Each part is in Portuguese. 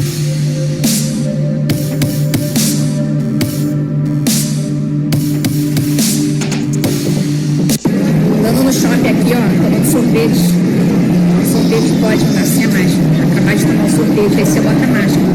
Andando no shopping aqui, ó, tomando sorvete. O sorvete pode não ser a máscara. Acabar de tomar um sorvete, aí você bota a máscara.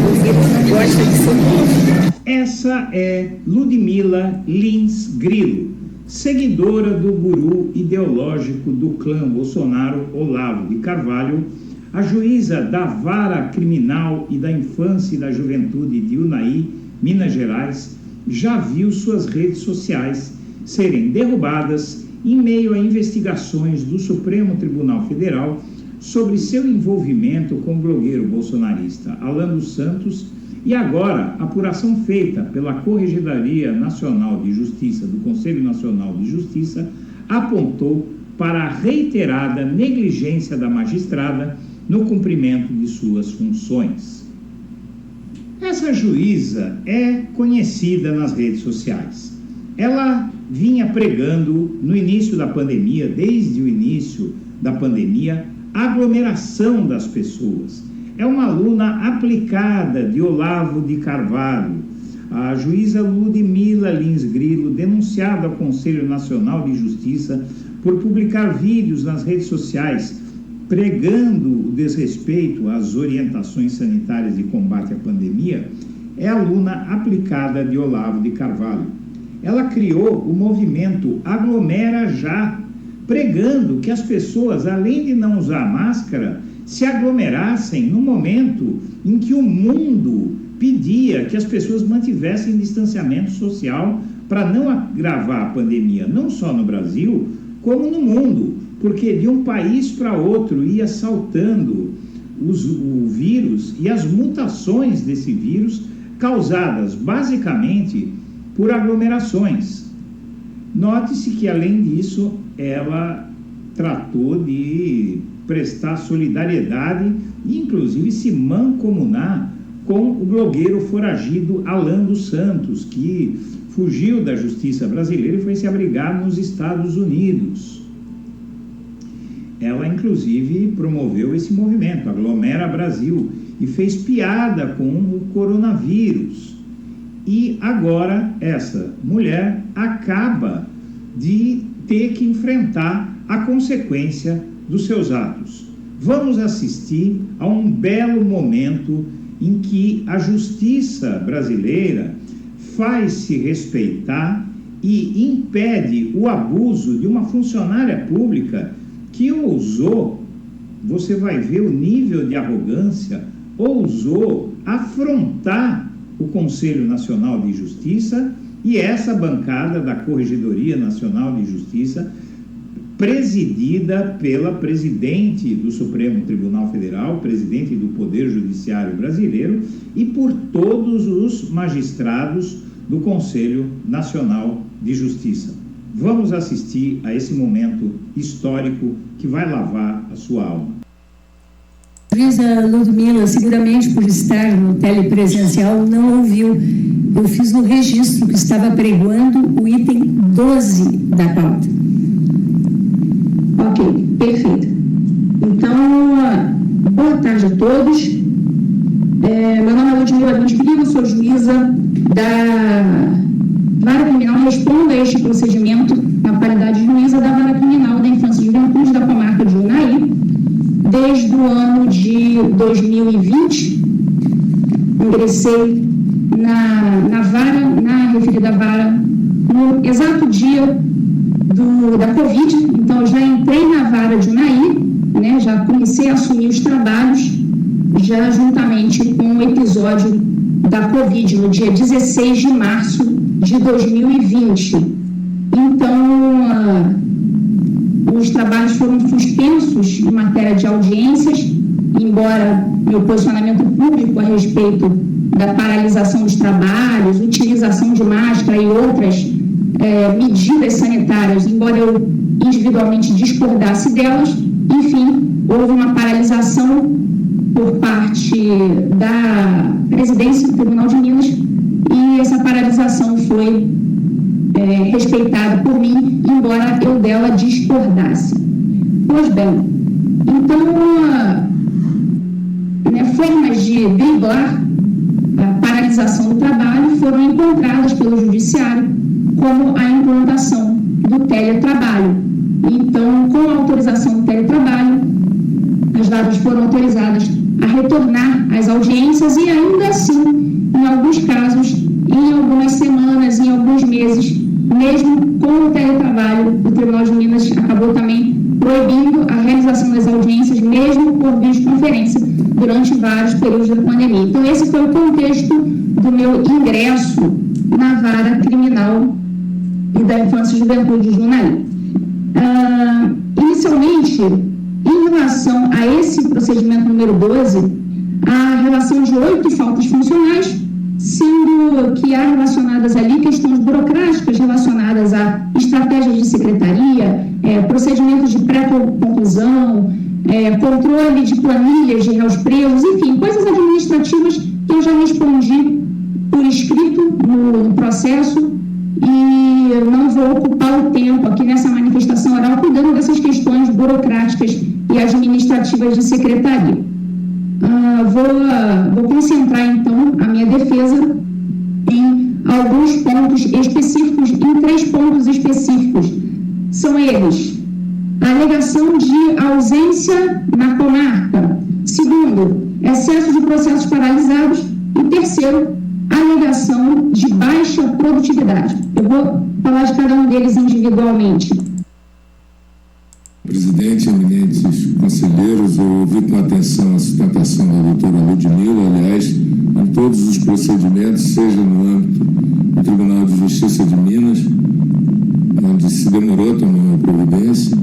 O vírus não gosta de sorvete. Essa é Ludmila Lins Grilo, seguidora do guru ideológico do clã Bolsonaro, Olavo de Carvalho, a juíza da Vara Criminal e da Infância e da Juventude de Unai, Minas Gerais, já viu suas redes sociais serem derrubadas em meio a investigações do Supremo Tribunal Federal sobre seu envolvimento com o blogueiro bolsonarista Alan dos Santos e agora a apuração feita pela Corregedoria Nacional de Justiça do Conselho Nacional de Justiça apontou para a reiterada negligência da magistrada no cumprimento de suas funções. Essa juíza é conhecida nas redes sociais. Ela vinha pregando no início da pandemia, desde o início da pandemia, a aglomeração das pessoas. É uma aluna aplicada de Olavo de Carvalho. A juíza Ludmila Lins Grilo, denunciada ao Conselho Nacional de Justiça por publicar vídeos nas redes sociais pregando o desrespeito às orientações sanitárias de combate à pandemia, é aluna aplicada de Olavo de Carvalho. Ela criou o movimento Aglomera Já, pregando que as pessoas, além de não usar máscara, se aglomerassem no momento em que o mundo pedia que as pessoas mantivessem distanciamento social para não agravar a pandemia, não só no Brasil, como no mundo, porque de um país para outro ia saltando o vírus e as mutações desse vírus causadas basicamente por aglomerações. Note-se que, além disso, ela tratou de prestar solidariedade e, inclusive, se mancomunar com o blogueiro foragido Alan dos Santos, que fugiu da justiça brasileira e foi se abrigar nos Estados Unidos. Ela, inclusive, promoveu esse movimento, Aglomera Brasil, e fez piada com o coronavírus. E agora essa mulher acaba de ter que enfrentar a consequência dos seus atos. Vamos assistir a um belo momento em que a justiça brasileira faz-se respeitar e impede o abuso de uma funcionária pública que ousou, você vai ver o nível de arrogância, ousou afrontar o Conselho Nacional de Justiça e essa bancada da Corregedoria Nacional de Justiça, presidida pela presidente do Supremo Tribunal Federal, presidente do Poder Judiciário Brasileiro e por todos os magistrados do Conselho Nacional de Justiça. Vamos assistir a esse momento histórico que vai lavar a sua alma. Juíza Ludmila, seguramente por estar no telepresencial, não ouviu. Eu fiz no registro que estava pregoando o item 12 da pauta. Ok, perfeito. Então, boa tarde a todos. Meu nome é Ludmila Lins Grilo, sou juíza da Vara Criminal, respondo a este procedimento na qualidade de juíza da Vara Criminal da Infância e Juventude da comarca de Unai, desde o ano de 2020. Ingressei na referida vara, no exato dia da Covid. Então, eu já entrei na vara de Unai, né, já comecei a assumir os trabalhos, já juntamente com o episódio da Covid, no dia 16 de março de 2020. Então, os trabalhos foram suspensos em matéria de audiências, embora meu posicionamento público a respeito da paralisação dos trabalhos, utilização de máscara e outras medidas sanitárias, embora eu individualmente discordasse delas, enfim, houve uma paralisação por parte da presidência do Tribunal de Minas e essa paralisação foi respeitada por mim, embora eu dela discordasse. Pois bem, então, formas de driblar a paralisação do trabalho foram encontradas pelo Judiciário, como a implantação do teletrabalho. Então, com a autorização do teletrabalho, as varas foram autorizadas a retornar às audiências e, ainda assim, em alguns casos, em algumas semanas, em alguns meses, mesmo com o teletrabalho, o Tribunal de Minas acabou também proibindo a realização das audiências, mesmo por videoconferência, durante vários períodos da pandemia. Então, esse foi o contexto do meu ingresso na vara criminal e da infância e juventude Jundiaí. Inicialmente, em relação a esse procedimento número 12, a relação de 8 faltas funcionais, sendo que há relacionadas ali questões burocráticas relacionadas a estratégias de secretaria, procedimentos de pré-conclusão, controle de planilhas de réus presos, enfim, coisas administrativas que eu já respondi por escrito no processo e não vou ocupar o tempo aqui nessa manifestação oral cuidando dessas questões burocráticas e administrativas de secretaria. Vou concentrar, então, a minha defesa em alguns pontos específicos, em 3 pontos específicos. São eles: a alegação de ausência na comarca. Segundo, excesso de processos paralisados. E terceiro, alegação de baixa produtividade. Eu vou falar de cada um deles individualmente. Presidente, eminentes conselheiros, eu ouvi com atenção a sustentação da doutora Ludmila, aliás, em todos os procedimentos, seja no âmbito do Tribunal de Justiça de Minas, onde se demorou a tomar uma providência,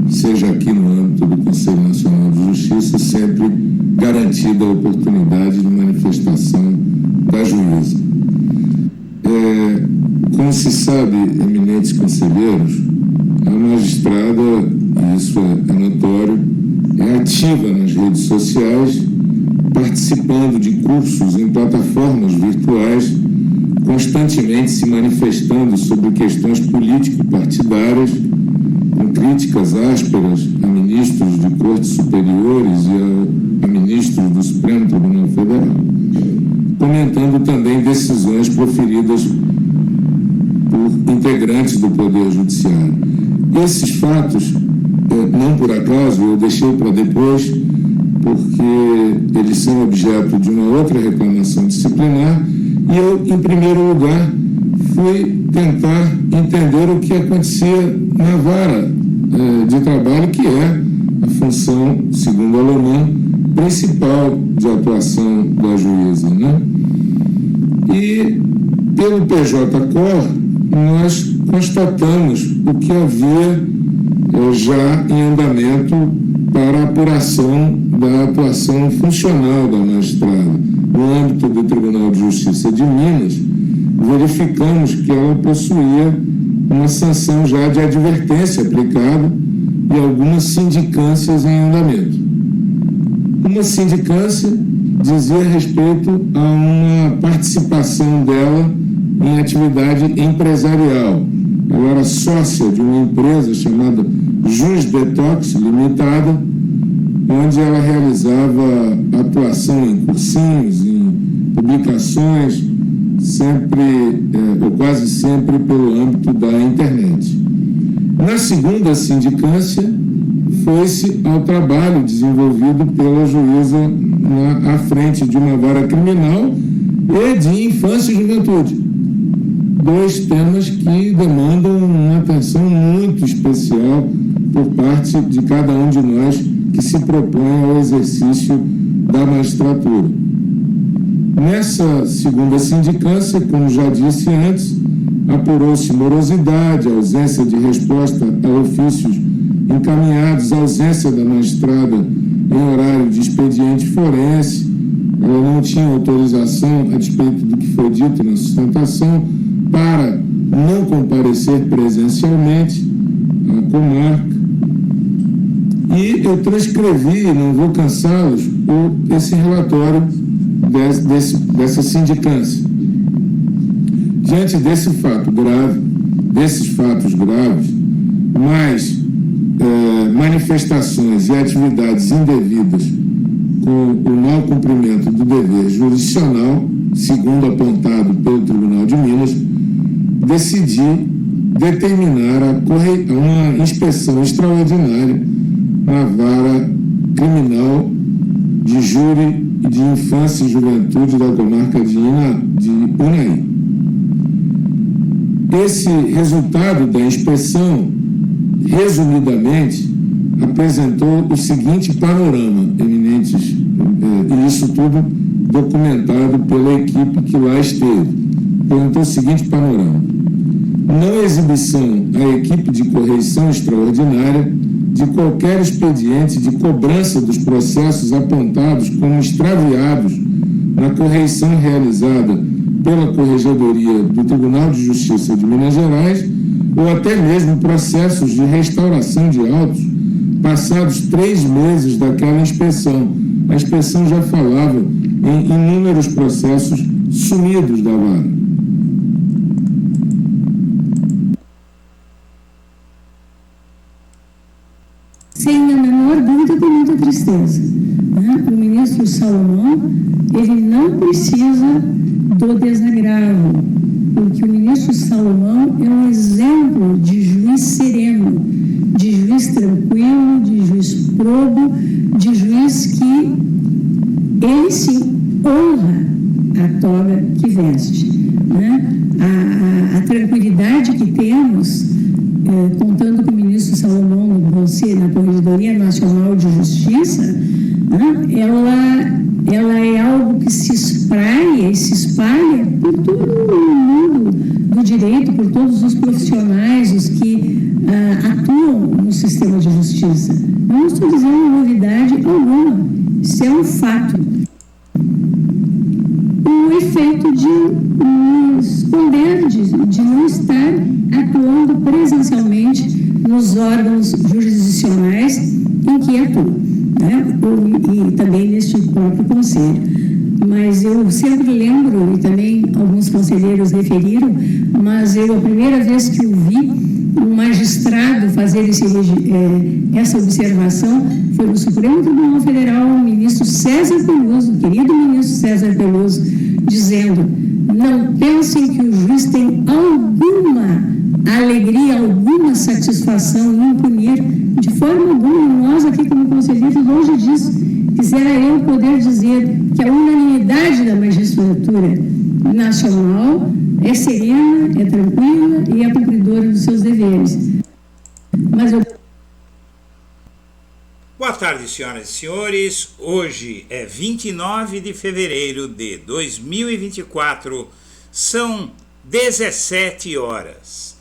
seja aqui no âmbito do Conselho Nacional de Justiça, sempre garantida a oportunidade de manifestação da juíza. Como se sabe, eminentes conselheiros, a magistrada, e isso é notório, é ativa nas redes sociais, participando de cursos em plataformas virtuais, constantemente se manifestando sobre questões político-partidárias, com críticas ásperas a ministros de cortes superiores e a ministros do Supremo Tribunal Federal, comentando também decisões proferidas por integrantes do Poder Judiciário. Esses fatos, não por acaso, eu deixei para depois, porque eles são objeto de uma outra reclamação disciplinar, e eu, em primeiro lugar, fui tentar entender o que acontecia na vara de trabalho, que é a função, segundo o alemão, principal de atuação da juíza, né? E pelo PJ-COR, nós constatamos o que havia já em andamento para a apuração da atuação funcional da magistrada. No âmbito do Tribunal de Justiça de Minas, verificamos que ela possuía uma sanção já de advertência aplicada e algumas sindicâncias em andamento. Uma sindicância dizia respeito a uma participação dela em atividade empresarial. Ela era sócia de uma empresa chamada Jus Detox Limitada, onde ela realizava atuação em cursinhos, em publicações, sempre, ou quase sempre, pelo âmbito da internet. Na segunda sindicância, foi-se ao trabalho desenvolvido pela juíza à frente de uma vara criminal e de infância e juventude. 2 temas que demandam uma atenção muito especial por parte de cada um de nós que se propõe ao exercício da magistratura. Nessa segunda sindicância, como já disse antes, apurou-se morosidade, ausência de resposta a ofícios encaminhados, ausência da magistrada em horário de expediente forense, ela não tinha autorização, a despeito do que foi dito na sustentação, para não comparecer presencialmente à comarca. E eu transcrevi, não vou cansá-los, esse relatório dessa sindicância. Diante desse fato grave, desses fatos graves, mais manifestações e atividades indevidas com o mau cumprimento do dever jurisdicional, segundo apontado pelo Tribunal de Minas, decidi determinar uma inspeção extraordinária na Vara Criminal de Júri de Infância e Juventude da comarca de Unai. Esse resultado da inspeção, resumidamente, apresentou o seguinte panorama, eminentes, e isso tudo documentado pela equipe que lá esteve. Apresentou o seguinte panorama: não exibição à equipe de correição extraordinária de qualquer expediente de cobrança dos processos apontados como extraviados na correição realizada pela Corregedoria do Tribunal de Justiça de Minas Gerais, ou até mesmo processos de restauração de autos passados 3 meses daquela inspeção. A inspeção já falava em inúmeros processos sumidos da vara. Sem a menor dúvida, tem muita tristeza, né? O ministro Salomão, ele não precisa do desagravo, porque o ministro Salomão é um exemplo de juiz sereno, de juiz tranquilo, de juiz probo, de juiz que ele sim honra a toga que veste, né? A tranquilidade que temos, contando com o ministro Salomão na Corregedoria Nacional de Justiça, né? Ela é algo que se espraia e se espalha por todo o mundo do direito, por todos os profissionais, os que atuam no sistema de justiça. Não estou dizendo novidade alguma, isso é um fato. O efeito de esconder, de não estar atuando presencialmente nos órgãos jurisdicionais em que atua, né? E também neste próprio conselho. Mas eu sempre lembro, e também alguns conselheiros referiram, mas a primeira vez que eu vi um magistrado fazer essa observação foi no Supremo Tribunal Federal, o ministro César Peluso, o querido ministro César Peluso, dizendo: não pensem que o juiz tem alguma alegria, alguma satisfação em punir, de forma alguma. Nós aqui como conselheiros, longe disso, quisera eu poder dizer que a unanimidade da magistratura nacional é serena, é tranquila e é cumpridora dos seus deveres. Mas eu... Boa tarde, senhoras e senhores. Hoje é 29 de fevereiro de 2024, são 17 horas.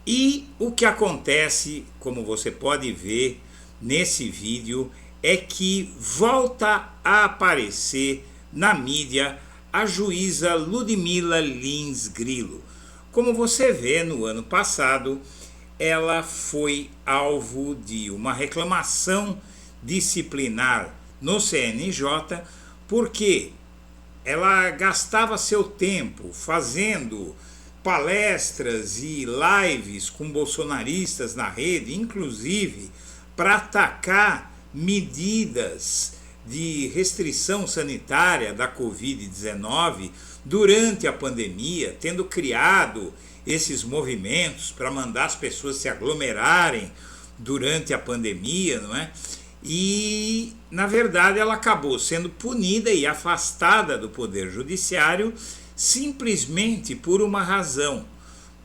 E o que acontece, como você pode ver nesse vídeo, é que volta a aparecer na mídia a juíza Ludmila Lins Grilo. Como você vê, no ano passado, ela foi alvo de uma reclamação disciplinar no CNJ, porque ela gastava seu tempo fazendo palestras e lives com bolsonaristas na rede, inclusive para atacar medidas de restrição sanitária da Covid-19 durante a pandemia, tendo criado esses movimentos para mandar as pessoas se aglomerarem durante a pandemia, não é? E, na verdade, ela acabou sendo punida e afastada do Poder Judiciário simplesmente por uma razão,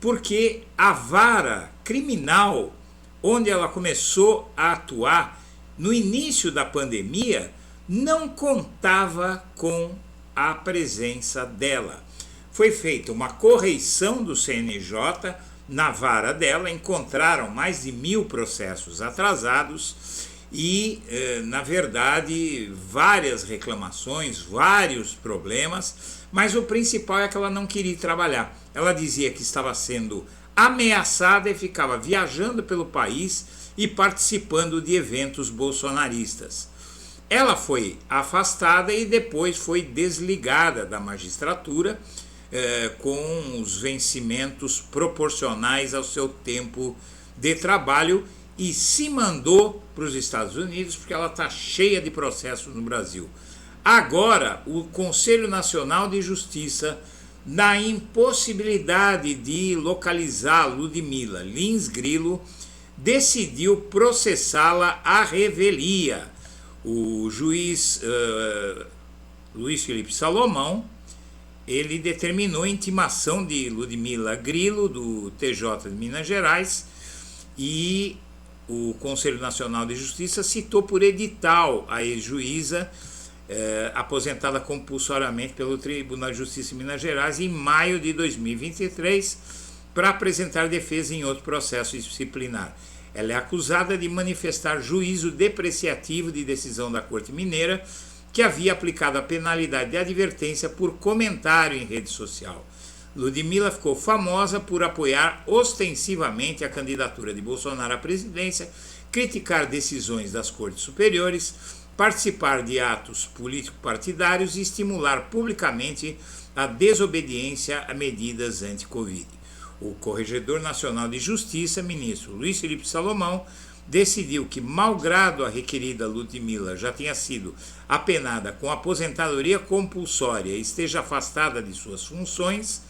porque a vara criminal, onde ela começou a atuar no início da pandemia, não contava com a presença dela. Foi feita uma correição do CNJ na vara dela, encontraram mais de 1000 processos atrasados e, na verdade, várias reclamações, vários problemas, mas o principal é que ela não queria trabalhar. Ela dizia que estava sendo ameaçada e ficava viajando pelo país e participando de eventos bolsonaristas. Ela foi afastada e depois foi desligada da magistratura, com os vencimentos proporcionais ao seu tempo de trabalho, e se mandou para os Estados Unidos porque ela está cheia de processos no Brasil. Agora, o Conselho Nacional de Justiça, na impossibilidade de localizar Ludmila Lins Grilo, decidiu processá-la à revelia. O juiz Luiz Felipe Salomão, ele determinou a intimação de Ludmila Grilo, do TJ de Minas Gerais, e o Conselho Nacional de Justiça citou por edital a ex-juíza, aposentada compulsoriamente pelo Tribunal de Justiça de Minas Gerais em maio de 2023, para apresentar defesa em outro processo disciplinar. Ela é acusada de manifestar juízo depreciativo de decisão da Corte Mineira, que havia aplicado a penalidade de advertência por comentário em rede social. Ludmila ficou famosa por apoiar ostensivamente a candidatura de Bolsonaro à presidência, criticar decisões das cortes superiores, participar de atos político-partidários e estimular publicamente a desobediência a medidas anti-Covid. O Corregedor Nacional de Justiça, ministro Luiz Felipe Salomão, decidiu que, malgrado a requerida Ludmila já tenha sido apenada com aposentadoria compulsória e esteja afastada de suas funções,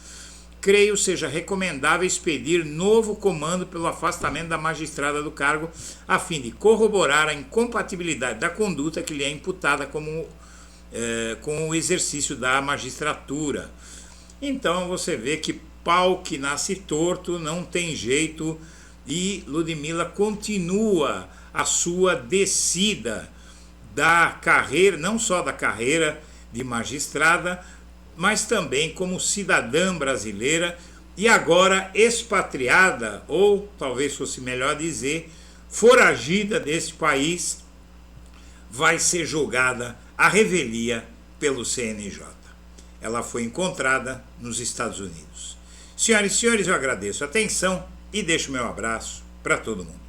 creio seja recomendável expedir novo comando pelo afastamento da magistrada do cargo, a fim de corroborar a incompatibilidade da conduta que lhe é imputada com o exercício da magistratura. Então você vê que pau que nasce torto não tem jeito, e Ludmila continua a sua descida da carreira, não só da carreira de magistrada, mas também como cidadã brasileira, e agora expatriada, ou talvez fosse melhor dizer, foragida desse país, vai ser julgada à revelia pelo CNJ. Ela foi encontrada nos Estados Unidos. Senhoras e senhores, eu agradeço a atenção e deixo meu abraço para todo mundo.